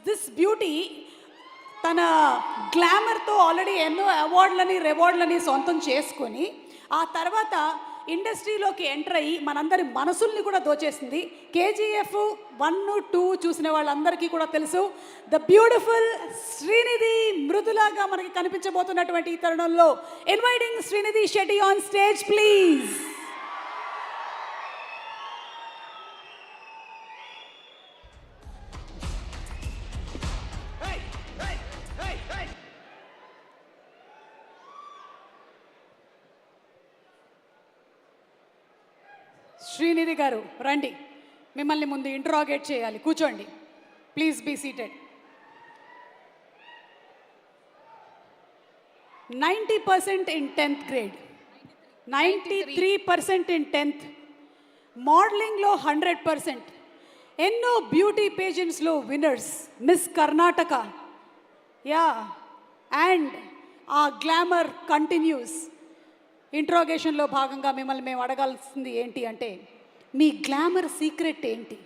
This beauty తన గ్లామర్తో already ఎన్నో అవార్డులని రివార్డులని సొంతం చేసుకొని ఆ తర్వాత ఇండస్ట్రీలోకి ఎంటర్ అయ్యి మనందరి మనసుల్ని కూడా దోచేసింది. కేజీఎఫ్ 1, 2 చూసిన వాళ్ళందరికీ కూడా తెలుసు. ద బ్యూటిఫుల్ శ్రీనిధి మృదులాగా మనకి కనిపించబోతున్నటువంటి ఈ తరుణంలో inviting Srinidhi Shetty on stage please. Srinidhi garu రండి, మిమ్మల్ని ముందు ఇంట్రాగేట్ చేయాలి. కూర్చోండి, please be seated. 90% in 10th grade, 93% in 10th, మోడలింగ్లో 100%, ఎన్నో బ్యూటీ పేజెంట్స్లో winners, miss Karnataka. Yeah, and ఆ గ్లామర్ కంటిన్యూస్. ఇంట్రాగేషన్లో భాగంగా మిమ్మల్ని మేము అడగాల్సింది ఏంటి అంటే, మీ గ్లామర్ సీక్రెట్ ఏంటి?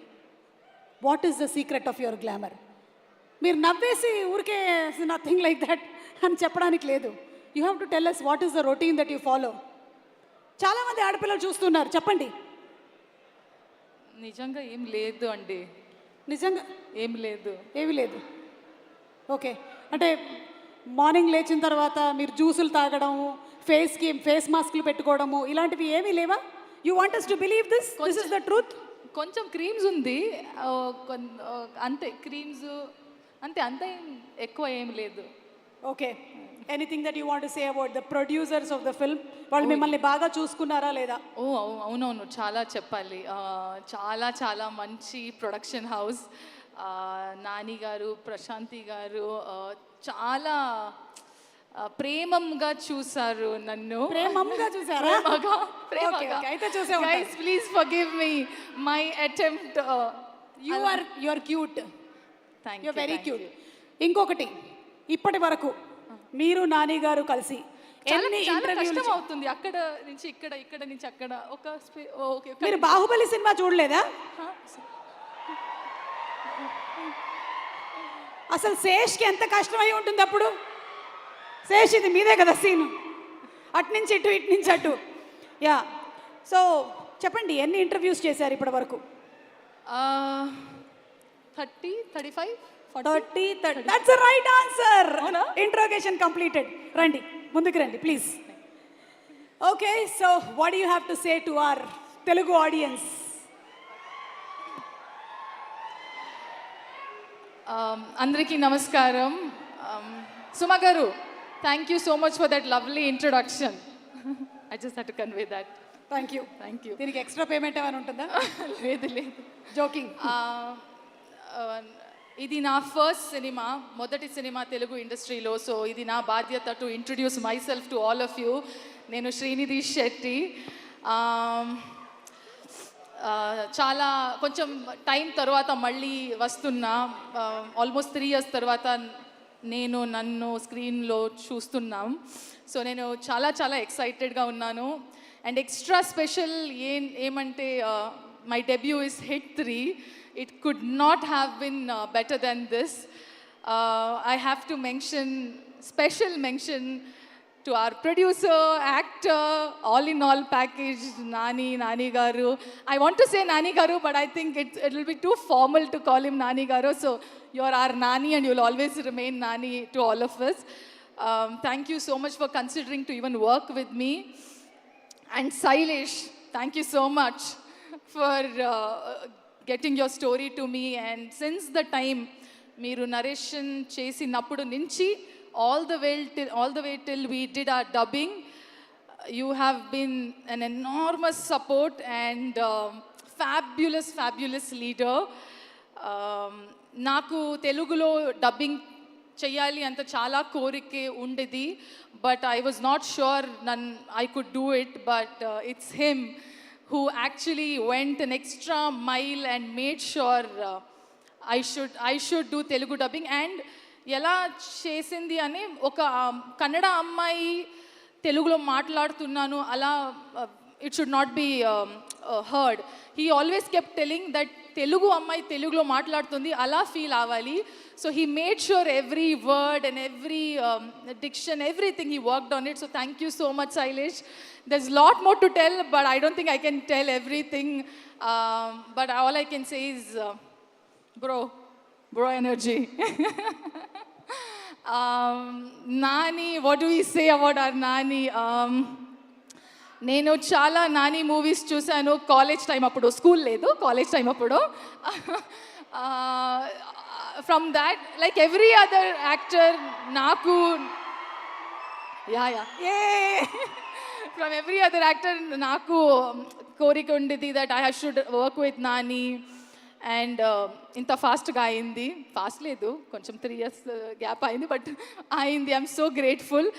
What is the secret of your glamour? మీరు నవ్వేసి ఊరికే నథింగ్ లైక్ దట్ అని చెప్పడానికి లేదు. You have to tell us what is the routine that you follow. చాలామంది ఆడపిల్లలు చూస్తున్నారు, చెప్పండి. నిజంగా ఏం లేదు అండి. నిజంగా ఏమి లేదు. ఏమీ లేదు. ఓకే, అంటే మార్నింగ్ లేచిన తర్వాత మీరు జ్యూసులు తాగడము, ఫేస్ మాస్క్లు పెట్టుకోవడము ఇలాంటివి ఏమీ లేవా? You want us to believe this is the truth? కొంచెం క్రీమ్స్ ఉంది అంతే, క్రీమ్స్ అంతే, అంతే, ఎక్కువ ఏం లేదు. Okay, anything that you want to say about the producers of the film? వాళ్ళు మిమ్మల్ని బాగా చూసుకున్నారా లేదా? అవునవును, చాలా చెప్పాలి. చాలా చాలా మంచి ప్రొడక్షన్ హౌస్. నాని గారు, ప్రశాంతి గారు చాలా ప్రేమంగా చూసారు నన్ను. ప్రేమంగా చూసారా? అయితే చూసే guys, please forgive me my attempt. You are cute. Thank you very cute. ఇంకొకటి, ఇప్పటి వరకు మీరు నాని గారు కలిసి ఎన్ని ఇంటర్వ్యూలు అవుతుంది, అక్కడ నుంచి ఇక్కడ, ఇక్కడ నుంచి అక్కడ. మీరు బాహుబలి సినిమా చూడలేదా? అసలు శేష్కి ఎంత కష్టమై ఉంటుంది అప్పుడు. శేష్, ఇది మీదే కదా సీను, అట్నుంచి ఇటు, ఇటు నుంచి అటు. యా, సో చెప్పండి, ఎన్ని ఇంటర్వ్యూస్ చేశారు ఇప్పటి వరకు? 30, 35, 40. That's the right answer. Interrogation completed. రండి, ముందుకు రండి please. Okay, so what do you have to say to our Telugu audience? అందరికీ నమస్కారం. సుమ గారు, thank you so much for that lovely introduction. I just have to convey that. Thank you. దీనికి extra payment ఏమైనా ఉంటుందా? లేదు లేదు, జోకింగ్. ఇది నా ఫస్ట్ సినిమా, మొదటి సినిమా తెలుగు ఇండస్ట్రీలో. సో ఇది నా బాధ్యత to introduce my self to all of you. నేను శ్రీనిధి శెట్టి. చాలా కొంచెం టైం తర్వాత మళ్ళీ వస్తున్నా. ఆల్మోస్ట్ 3 years తర్వాత నన్ను స్క్రీన్లో చూస్తున్నాం. సో నేను చాలా చాలా ఎక్సైటెడ్గా ఉన్నాను. అండ్ ఎక్స్ట్రా స్పెషల్ ఏమంటే, my debut is HIT 3. It could not have been better than this. I have to special mention to our producer, actor, all in all package, Nani Garu. I want to say Nani Garu, but I think it will be too formal to call him Nani Garu. So you're our Nani and you'll always remain Nani to all of us. Thank you so much for considering to even work with me. And Sailesh, thank you so much for getting your story to me. And since the time Meeru narration chesinappudu nunchi all the way till we did our dubbing, you have been an enormous support and fabulous leader. Naku Telugulo dubbing cheyali anta chala korike undedi, but I was not sure I could do it. But it's him who actually went an extra mile and made sure I should do Telugu dubbing. And ఎలా చేసింది అని, ఒక కన్నడ అమ్మాయి తెలుగులో మాట్లాడుతున్నాను అలా, it should not be heard. He always kept telling that Telugu అమ్మాయి తెలుగులో మాట్లాడుతుంది అలా ఫీల్ అవ్వాలి. So he made sure every word and every diction everything he worked on it. So thank you so much Shailesh. There's lot more to tell, but I don't think I can tell everything. But all I can say is, bro energy. Nani, what do we say about our Nani? నేను చాలా Nani movies చూశాను college time అప్పుడు, school లేదు college time అప్పుడు. From that like every other actor నాకు from every other actor నాకు కోరిక ఉండేది that I should work with Nani. And ఇంత ఫాస్ట్గా అయింది, ఫాస్ట్ లేదు కొంచెం 3 years గ్యాప్ అయింది, బట్ అయింది. I'm so grateful.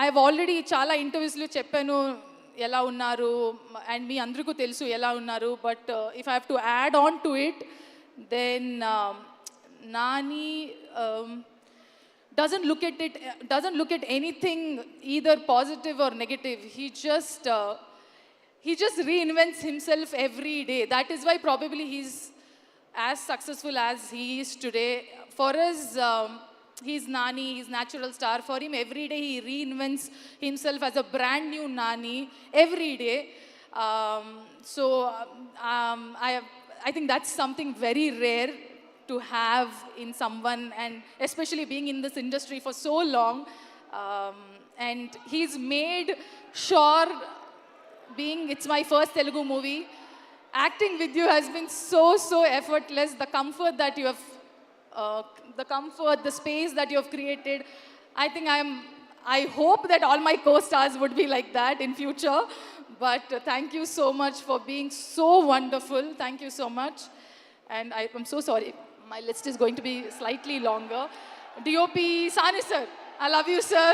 I have already చాలా ఇంటర్వ్యూస్లో చెప్పాను ఎలా ఉన్నారు, అండ్ మీ అందరికీ తెలుసు ఎలా ఉన్నారు. But if I have to add on to it, then Nani doesn't look at anything either positive or negative. He just reinvents himself every day. That is why probably he's as successful as he is today. For us, he's Nani, he's natural star. For him, every day he reinvents himself as a brand new Nani every day. I think that's something very rare to have in someone, and especially being in this industry for so long. And he's made sure, it's my first Telugu movie, acting with you has been so effortless. The comfort that you have, the space that you have created, I think I hope that all my co-stars would be like that in future. But thank you so much for being so wonderful. Thank you so much. And I'm so sorry, my list is going to be slightly longer. DOP Sani sir, I love you sir.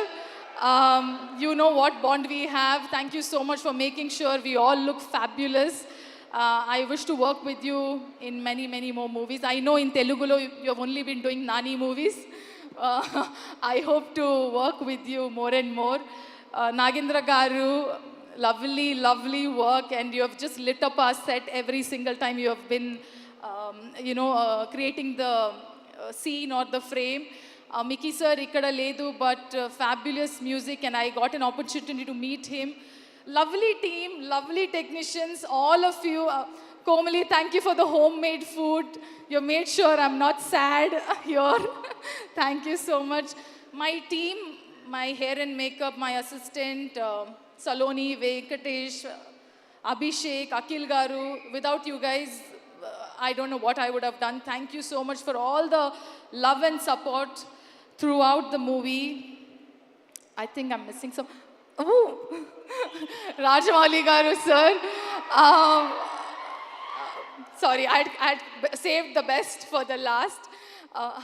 You know what bond we have. Thank you so much for making sure we all look fabulous. I wish to work with you in many more movies. I know in Telugulo you have only been doing Nani movies. I hope to work with you more and more. Nagendra Garu, lovely work, and you have just lit up our set every single time you have been creating the scene or the frame. Mickey sir ikkada ledu, but fabulous music, and I got an opportunity to meet him. Lovely team, lovely technicians, all of you. Komali, thank you for the homemade food. You made sure I'm not sad here. Thank you so much. My team, my hair and makeup, my assistant, Saloni, Venkatesh, Abhishek, Akil Garu. Without you guys, I don't know what I would have done. Thank you so much for all the love and support throughout the movie. I think I'm missing some. Oh, Rajamouli Garu sir. Sorry, I'd saved the best for the last.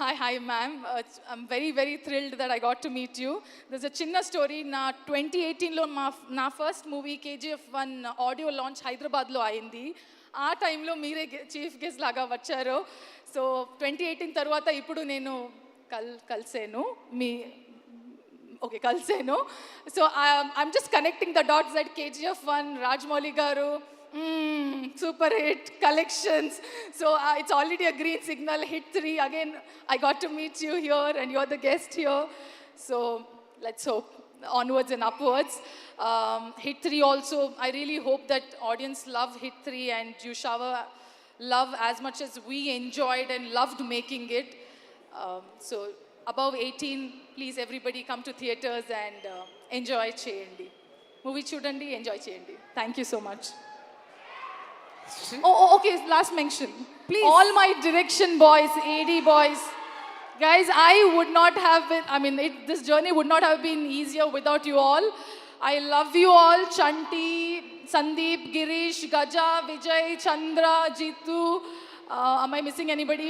Hi ma'am. I'm very thrilled that I got to meet you. There's a chinna story. Na 2018 lo na first movie KGF1 audio launch Hyderabad lo ayindi. ఆ టైంలో మీరే chief guest లాగా వచ్చారు. So 2018 తర్వాత ఇప్పుడు నేను కలిసాను. So I'm just connecting the dots that KGF1, Rajamouli garu, super hit collections. So it's already a green signal. Hit 3 again I got to meet you here and you're the guest here. So let's hope onwards and upwards. Hit 3 also, I really hope that audience love Hit 3 and you shower love as much as we enjoyed and loved making it. So above 18, please everybody come to theaters and enjoy cheyandi. Movie chudandi, enjoy cheyandi. Thank you so much. Okay, last mention. Please. All my direction boys, AD boys, guys, I would not have been, this journey would not have been easier without you all. I love you all. Chanti, Sandeep, Girish, Gaja, Vijay, Chandra, Jitu. Am I missing anybody?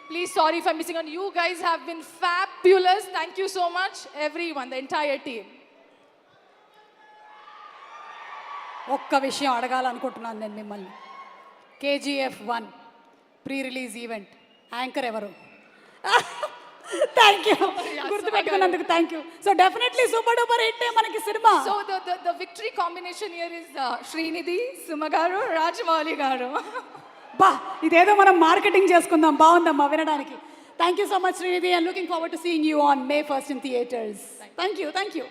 Please, sorry if I'm missing on. You guys have been fabulous. Thank you so much, everyone, the entire team. ఒక్క విషయం అడగాలనుకుంటున్నాను నేను మిమ్మల్ని. KGF1 prerelease event anchor ఎవరు? Thank you, గుర్తుపెట్టుకున్నందుకు thank you. So definitely super duper hit మనకి cinema. So the victory combination here is Srinidhi, Suma garu, Rajamouli గారు. బా ఇదేదో మనం మార్కెటింగ్ చేసుకుందాం, బాగుందమ్మా వినడానికి. Thank you so much Srinidhi, and looking forward to seeing you on May 1st in theaters. Thank you.